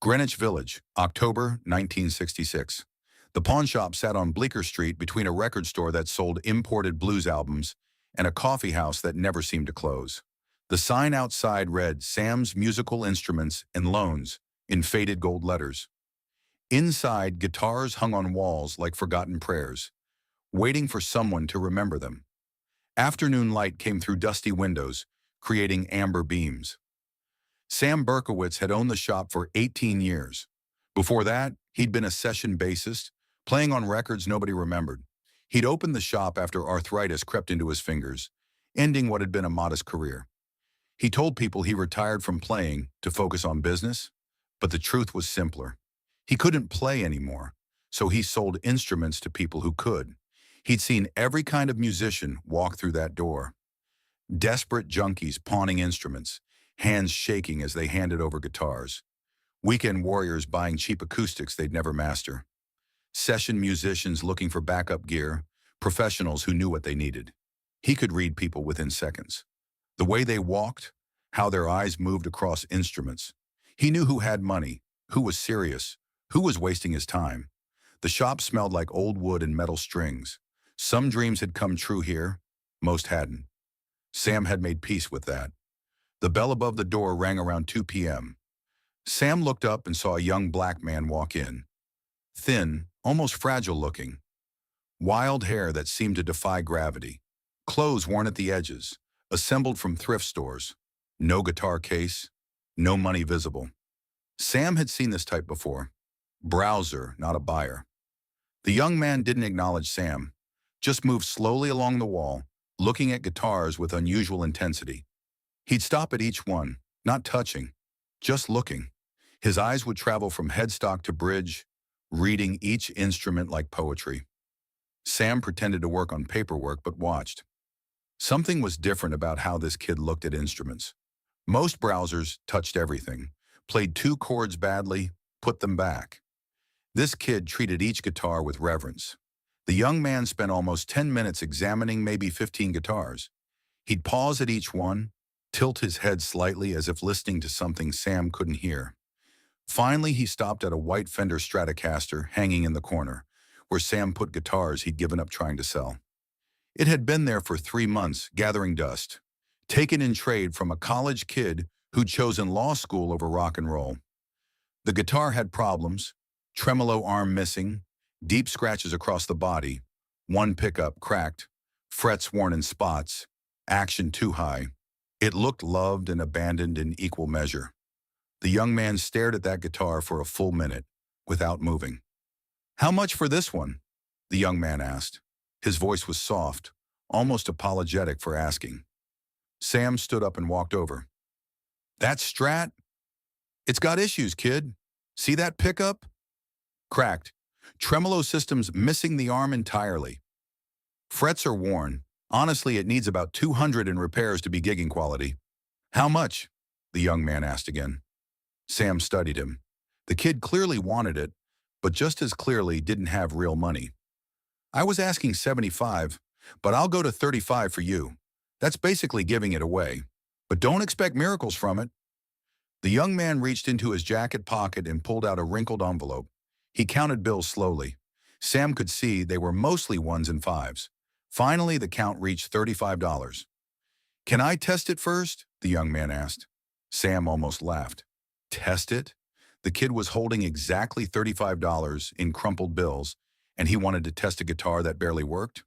Greenwich Village, October 1966. The pawn shop sat on Bleecker Street between a record store that sold imported blues albums and a coffee house that never seemed to close. The sign outside read Sam's Musical Instruments and Loans in faded gold letters. Inside, guitars hung on walls like forgotten prayers, waiting for someone to remember them. Afternoon light came through dusty windows, creating amber beams. Sam Berkowitz had owned the shop for 18 years. Before that, he'd been a session bassist, playing on records nobody remembered. He'd opened the shop after arthritis crept into his fingers, ending what had been a modest career. He told people he retired from playing to focus on business, but the truth was simpler. He couldn't play anymore, so he sold instruments to people who could. He'd seen every kind of musician walk through that door. Desperate junkies pawning instruments, hands shaking as they handed over guitars. Weekend warriors buying cheap acoustics they'd never master. Session musicians looking for backup gear, professionals who knew what they needed. He could read people within seconds. The way they walked, how their eyes moved across instruments. He knew who had money, who was serious, who was wasting his time. The shop smelled like old wood and metal strings. Some dreams had come true here, most hadn't. Sam had made peace with that. The bell above the door rang around 2 p.m. Sam looked up and saw a young black man walk in. Thin, almost fragile looking. Wild hair that seemed to defy gravity. Clothes worn at the edges, assembled from thrift stores. No guitar case, no money visible. Sam had seen this type before. Browser, not a buyer. The young man didn't acknowledge Sam, just moved slowly along the wall, looking at guitars with unusual intensity. He'd stop at each one, not touching, just looking. His eyes would travel from headstock to bridge, reading each instrument like poetry. Sam pretended to work on paperwork but watched. Something was different about how this kid looked at instruments. Most browsers touched everything, played two chords badly, put them back. This kid treated each guitar with reverence. The young man spent almost 10 minutes examining maybe 15 guitars. He'd pause at each one, tilt his head slightly as if listening to something Sam couldn't hear. Finally, he stopped at a white Fender Stratocaster hanging in the corner, where Sam put guitars he'd given up trying to sell. It had been there for 3 months, gathering dust, taken in trade from a college kid who'd chosen law school over rock and roll. The guitar had problems, tremolo arm missing, deep scratches across the body, one pickup cracked, frets worn in spots, action too high. It looked loved and abandoned in equal measure. The young man stared at that guitar for a full minute, without moving. "How much for this one?" the young man asked. His voice was soft, almost apologetic for asking. Sam stood up and walked over. "That Strat? It's got issues, kid. See that pickup? Cracked. Tremolo system's missing the arm entirely. Frets are worn. Honestly, it needs about 200 in repairs to be gigging quality." "How much?" the young man asked again. Sam studied him. The kid clearly wanted it, but just as clearly didn't have real money. "I was asking 75, but I'll go to 35 for you. That's basically giving it away. But don't expect miracles from it." The young man reached into his jacket pocket and pulled out a wrinkled envelope. He counted bills slowly. Sam could see they were mostly ones and fives. Finally, the count reached $35. "Can I test it first?" the young man asked. Sam almost laughed. Test it? The kid was holding exactly $35 in crumpled bills, and he wanted to test a guitar that barely worked?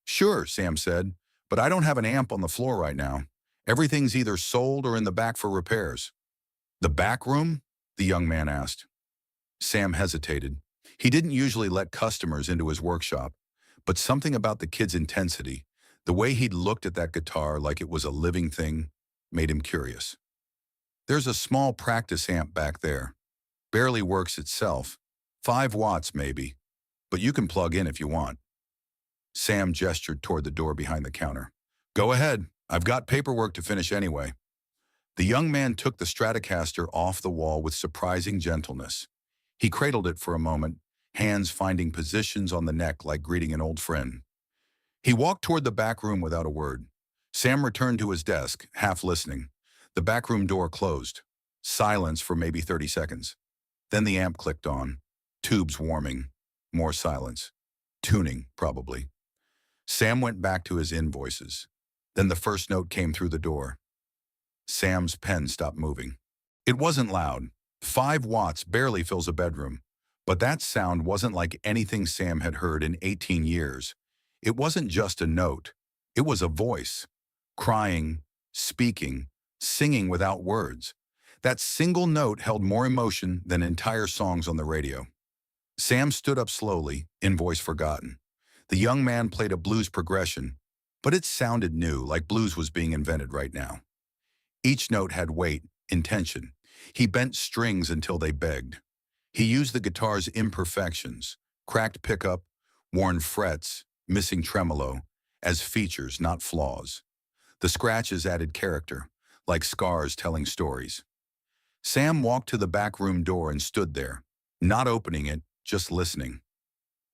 "Sure," Sam said, "but I don't have an amp on the floor right now. Everything's either sold or in the back for repairs." "The back room?" the young man asked. Sam hesitated. He didn't usually let customers into his workshop, but something about the kid's intensity, the way he'd looked at that guitar like it was a living thing, made him curious. "There's a small practice amp back there. Barely works itself. 5 watts maybe, but you can plug in if you want." Sam gestured toward the door behind the counter. "Go ahead. I've got paperwork to finish anyway." The young man took the Stratocaster off the wall with surprising gentleness. He cradled it for a moment, hands finding positions on the neck like greeting an old friend. He walked toward the back room without a word. Sam returned to his desk, half listening. The back room door closed. Silence for maybe 30 seconds. Then the amp clicked on. Tubes warming. More silence. Tuning, probably. Sam went back to his invoices. Then the first note came through the door. Sam's pen stopped moving. It wasn't loud. 5 watts barely fills a bedroom. But that sound wasn't like anything Sam had heard in 18 years. It wasn't just a note. It was a voice. Crying, speaking, singing without words. That single note held more emotion than entire songs on the radio. Sam stood up slowly, invoice forgotten. The young man played a blues progression, but it sounded new, like blues was being invented right now. Each note had weight, intention. He bent strings until they begged. He used the guitar's imperfections, cracked pickup, worn frets, missing tremolo, as features, not flaws. The scratches added character, like scars telling stories. Sam walked to the back room door and stood there, not opening it, just listening.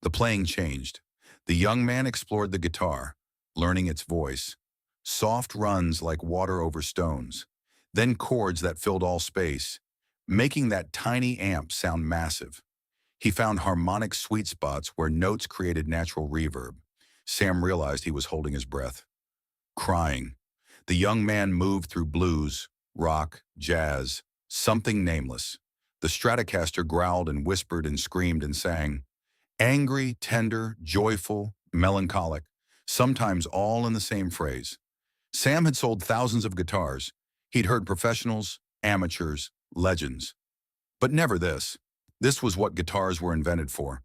The playing changed. The young man explored the guitar, learning its voice. Soft runs like water over stones, then chords that filled all space, making that tiny amp sound massive. He found harmonic sweet spots where notes created natural reverb. Sam realized he was holding his breath. Crying. The young man moved through blues, rock, jazz, something nameless. The Stratocaster growled and whispered and screamed and sang. Angry, tender, joyful, melancholic, sometimes all in the same phrase. Sam had sold thousands of guitars. He'd heard professionals, amateurs, legends. But never this. This was what guitars were invented for.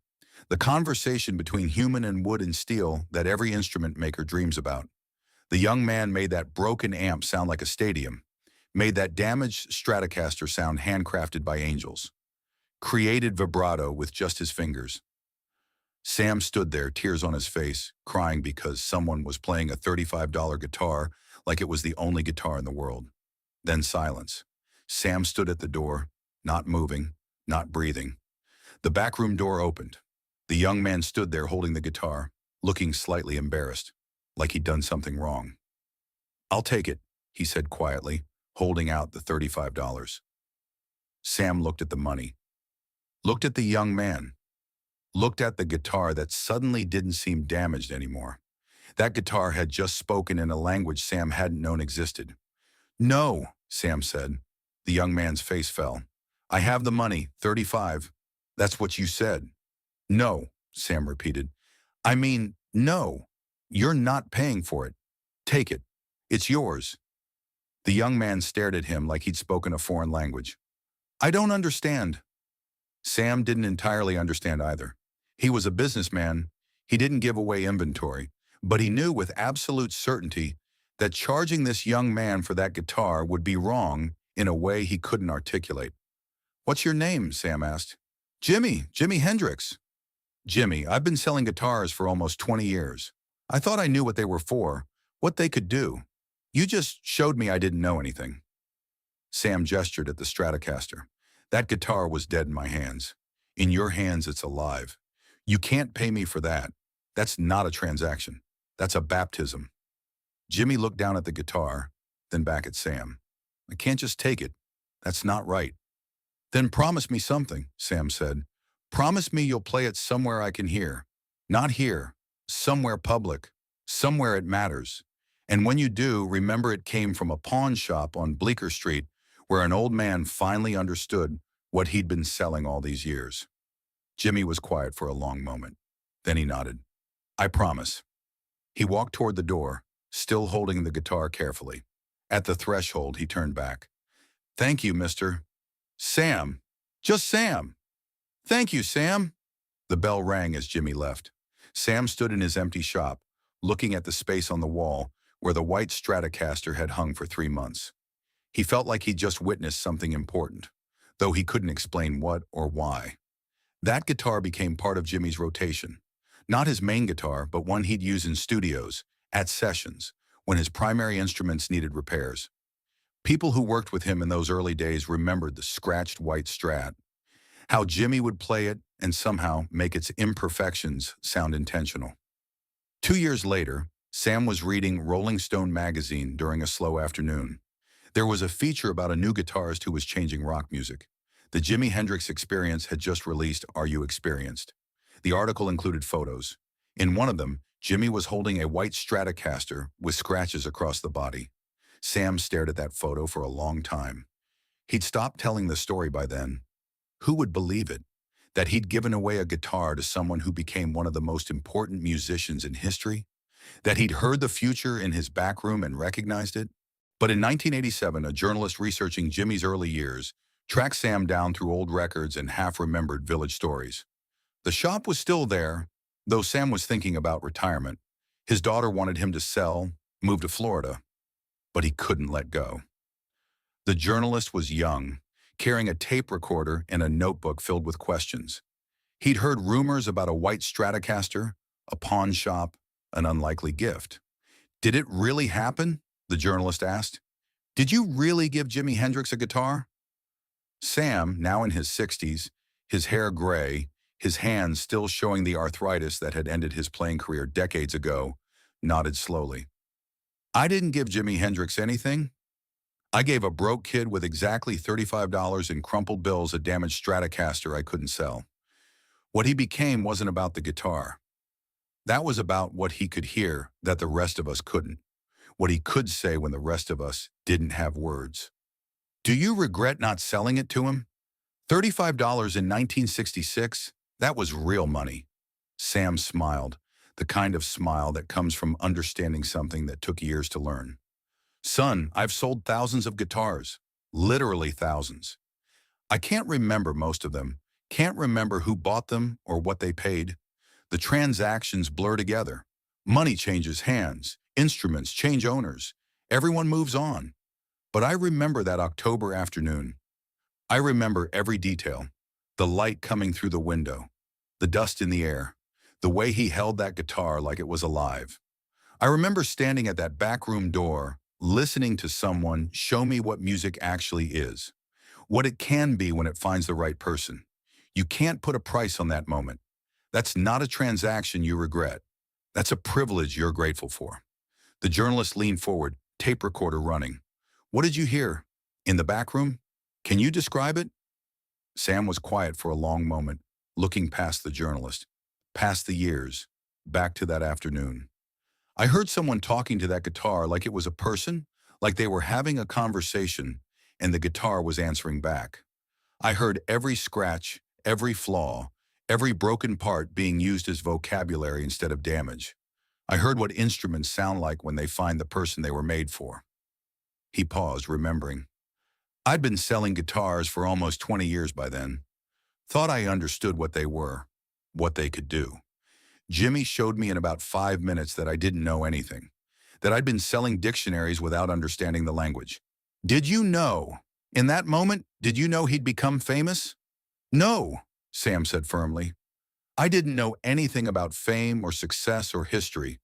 The conversation between human and wood and steel that every instrument maker dreams about. The young man made that broken amp sound like a stadium, made that damaged Stratocaster sound handcrafted by angels, created vibrato with just his fingers. Sam stood there, tears on his face, crying because someone was playing a $35 guitar like it was the only guitar in the world. Then silence. Sam stood at the door, not moving, not breathing. The back room door opened. The young man stood there holding the guitar, looking slightly embarrassed, like he'd done something wrong. "I'll take it," he said quietly, holding out the $35. Sam looked at the money, looked at the young man, looked at the guitar that suddenly didn't seem damaged anymore. That guitar had just spoken in a language Sam hadn't known existed. "No," Sam said. The young man's face fell. "I have the money, 35. That's what you said." "No," Sam repeated. "I mean, no. You're not paying for it. Take it. It's yours." The young man stared at him like he'd spoken a foreign language. "I don't understand." Sam didn't entirely understand either. He was a businessman. He didn't give away inventory, but he knew with absolute certainty that charging this young man for that guitar would be wrong in a way he couldn't articulate. "What's your name?" Sam asked. Jimi Hendrix." "Jimmy, I've been selling guitars for almost 20 years. I thought I knew what they were for, what they could do. You just showed me I didn't know anything." Sam gestured at the Stratocaster. "That guitar was dead in my hands. In your hands, it's alive. You can't pay me for that. That's not a transaction. That's a baptism." Jimmy looked down at the guitar, then back at Sam. "I can't just take it. That's not right." "Then promise me something," Sam said. "Promise me you'll play it somewhere I can hear. Not here. Somewhere public. Somewhere it matters. And when you do, remember it came from a pawn shop on Bleecker Street where an old man finally understood what he'd been selling all these years." Jimmy was quiet for a long moment. Then he nodded. "I promise." He walked toward the door, still holding the guitar carefully. At the threshold, he turned back. "Thank you, Mr. Sam. Just Sam. Thank you, Sam." The bell rang as Jimmy left. Sam stood in his empty shop, looking at the space on the wall where the white Stratocaster had hung for 3 months. He felt like he'd just witnessed something important, though he couldn't explain what or why. That guitar became part of Jimmy's rotation. Not his main guitar, but one he'd use in studios, at sessions, when his primary instruments needed repairs. People who worked with him in those early days remembered the scratched white Strat, how Jimmy would play it and somehow make its imperfections sound intentional. 2 years later, Sam was reading Rolling Stone magazine during a slow afternoon. There was a feature about a new guitarist who was changing rock music. The Jimi Hendrix Experience had just released Are You Experienced? The article included photos. In one of them, Jimmy was holding a white Stratocaster with scratches across the body. Sam stared at that photo for a long time. He'd stopped telling the story by then. Who would believe it? That he'd given away a guitar to someone who became one of the most important musicians in history? That he'd heard the future in his back room and recognized it? But in 1987, a journalist researching Jimmy's early years tracked Sam down through old records and half-remembered village stories. The shop was still there, though Sam was thinking about retirement. His daughter wanted him to sell, move to Florida, but he couldn't let go. The journalist was young, carrying a tape recorder and a notebook filled with questions. He'd heard rumors about a white Stratocaster, a pawn shop, an unlikely gift. Did it really happen? The journalist asked. Did you really give Jimi Hendrix a guitar? Sam, now in his 60s, his hair gray, his hands still showing the arthritis that had ended his playing career decades ago, nodded slowly. I didn't give Jimi Hendrix anything. I gave a broke kid with exactly $35 in crumpled bills a damaged Stratocaster I couldn't sell. What he became wasn't about the guitar. That was about what he could hear that the rest of us couldn't. What he could say when the rest of us didn't have words. Do you regret not selling it to him? $35 in 1966? That was real money. Sam smiled, the kind of smile that comes from understanding something that took years to learn. Son, I've sold thousands of guitars. Literally thousands. I can't remember most of them. Can't remember who bought them or what they paid. The transactions blur together. Money changes hands. Instruments change owners. Everyone moves on. But I remember that October afternoon. I remember every detail. The light coming through the window. The dust in the air. The way he held that guitar like it was alive. I remember standing at that back room door, listening to someone show me what music actually is. What it can be when it finds the right person. You can't put a price on that moment. That's not a transaction you regret. That's a privilege you're grateful for. The journalist leaned forward, tape recorder running. What did you hear? In the back room? Can you describe it? Sam was quiet for a long moment, looking past the journalist, past the years, back to that afternoon. I heard someone talking to that guitar like it was a person, like they were having a conversation, and the guitar was answering back. I heard every scratch, every flaw, every broken part being used as vocabulary instead of damage. I heard what instruments sound like when they find the person they were made for. He paused, remembering. I'd been selling guitars for almost 20 years by then. Thought I understood what they were, what they could do. Jimmy showed me in about 5 minutes that I didn't know anything, that I'd been selling dictionaries without understanding the language. Did you know? In that moment, did you know he'd become famous? No, Sam said firmly. I didn't know anything about fame or success or history.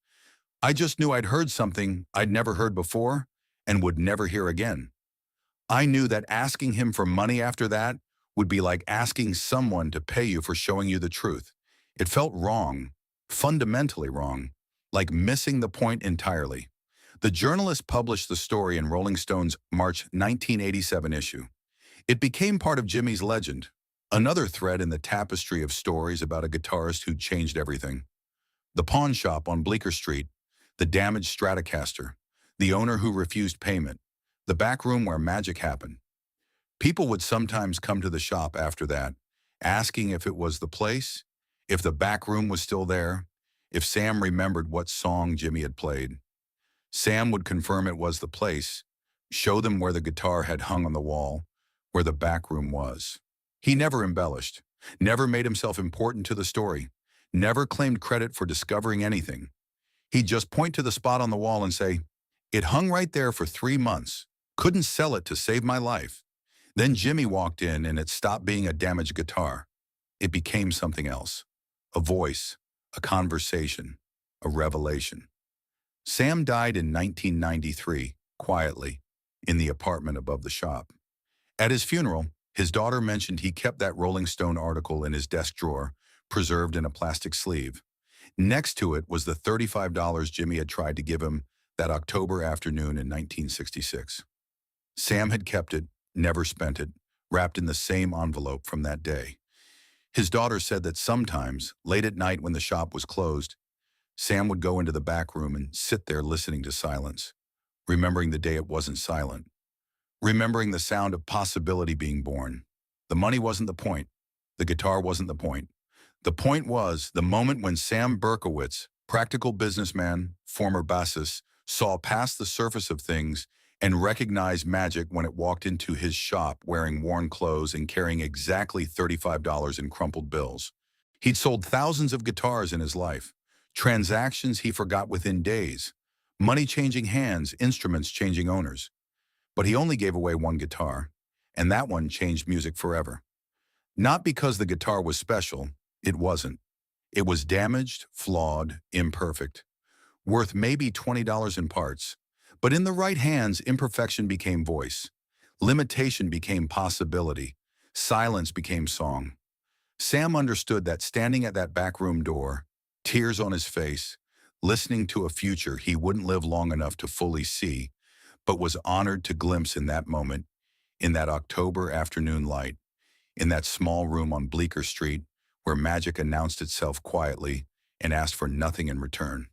I just knew I'd heard something I'd never heard before and would never hear again. I knew that asking him for money after that would be like asking someone to pay you for showing you the truth. It felt wrong, fundamentally wrong, like missing the point entirely. The journalist published the story in Rolling Stone's March 1987 issue. It became part of Jimmy's legend, another thread in the tapestry of stories about a guitarist who changed everything. The pawn shop on Bleecker Street, the damaged Stratocaster, the owner who refused payment, the back room where magic happened. People would sometimes come to the shop after that, asking if it was the place, if the back room was still there, if Sam remembered what song Jimmy had played. Sam would confirm it was the place, show them where the guitar had hung on the wall, where the back room was. He never embellished, never made himself important to the story, never claimed credit for discovering anything. He'd just point to the spot on the wall and say, "It hung right there for 3 months. Couldn't sell it to save my life." Then Jimmy walked in and it stopped being a damaged guitar. It became something else. A voice, a conversation, a revelation. Sam died in 1993, quietly, in the apartment above the shop. At his funeral, his daughter mentioned he kept that Rolling Stone article in his desk drawer, preserved in a plastic sleeve. Next to it was the $35 Jimmy had tried to give him that October afternoon in 1966. Sam had kept it, never spent it, wrapped in the same envelope from that day. His daughter said that sometimes, late at night when the shop was closed, Sam would go into the back room and sit there listening to silence, remembering the day it wasn't silent, remembering the sound of possibility being born. The money wasn't the point. The guitar wasn't the point. The point was the moment when Sam Berkowitz, practical businessman, former bassist, saw past the surface of things and recognized magic when it walked into his shop wearing worn clothes and carrying exactly $35 in crumpled bills. He'd sold thousands of guitars in his life, transactions he forgot within days, money changing hands, instruments changing owners. But he only gave away one guitar, and that one changed music forever. Not because the guitar was special, it wasn't. It was damaged, flawed, imperfect, worth maybe $20 in parts. But in the right hands, imperfection became voice. Limitation became possibility. Silence became song. Sam understood that standing at that back room door, tears on his face, listening to a future he wouldn't live long enough to fully see, but was honored to glimpse in that moment, in that October afternoon light, in that small room on Bleecker Street, where magic announced itself quietly and asked for nothing in return.